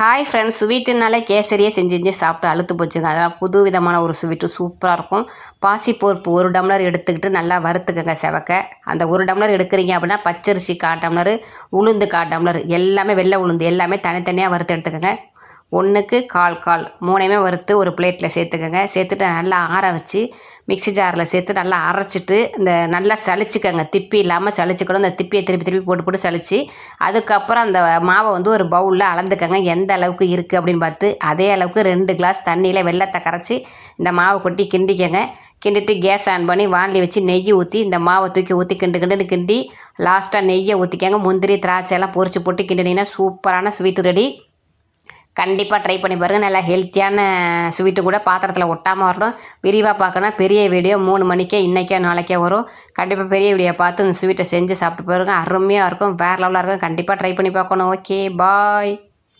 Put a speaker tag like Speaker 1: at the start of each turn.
Speaker 1: Hi friends, ஸ்வீட்டுனாலே கேசரியே செஞ்சு சாப்பிட்டு அழுத்து போச்சுங்க. அதெல்லாம் புது விதமான ஒரு ஸ்வீட்டு சூப்பராக இருக்கும். பாசிப்பருப்பு 1 டம்ளர் எடுத்துக்கிட்டு நல்லா வறுத்துக்கங்க செவக்க. அந்த 1 டம்ளர் எடுக்கிறீங்க அப்படின்னா பச்சரிசி 1/4 டம்ளர், உளுந்து 1/4 டம்ளர், எல்லாமே வெள்ளை உளுந்து எல்லாமே தனித்தனியாக வறுத்து எடுத்துக்கோங்க. 1க்கு 1/4 3யுமே வறுத்து ஒரு பிளேட்டில் சேர்த்துக்கோங்க. சேர்த்துட்டு நல்லா ஆற வச்சு மிக்ஸி ஜாரில் சேர்த்து நல்லா அரைச்சிட்டு இந்த நல்லா சலிச்சுக்கோங்க. திப்பி இல்லாமல் சலிச்சுக்கணும். இந்த திப்பியை திருப்பி திருப்பி போட்டு போட்டு சலிச்சு அதுக்கப்புறம் அந்த மாவை ஒரு பவுலில் அளந்துக்கங்க. எந்த அளவுக்கு இருக்குது அப்படின்னு பார்த்து அதே அளவுக்கு 2 கிளாஸ் தண்ணியில் வெல்லத்தை கரைச்சி இந்த மாவை கொட்டி கிண்டிக்கங்க. கிண்டிட்டு கேஸ் ஆன் பண்ணி வானலி வச்சு நெய் ஊற்றி இந்த மாவை தூக்கி ஊற்றி கிண்டுன்னு கிண்டி லாஸ்ட்டாக நெய்யை ஊற்றிக்கங்க. முந்திரி திராட்சை எல்லாம் பொரிச்சு போட்டு கிண்டினீங்கன்னா சூப்பரான ஸ்வீட்டு ரெடி. கண்டிப்பாக ட்ரை பண்ணி பாருங்கள். நல்லா ஹெல்த்தியான ஸ்வீட்டு கூட பாத்திரத்தில் ஒட்டாமல் வரணும். விரிவாக பார்க்கணும் பெரிய வீடியோ 3 மணிக்கே இன்றைக்கே நாளைக்கே வரும். கண்டிப்பாக பெரிய வீடியோ பார்த்து இந்த ஸ்வீட்டை செஞ்சு சாப்பிட்டு பாருங்கள். அருமையாக இருக்கும், வேறு லெவலாக இருக்கும். கண்டிப்பாக ட்ரை பண்ணி பார்க்கணும். ஓகே, பாய்.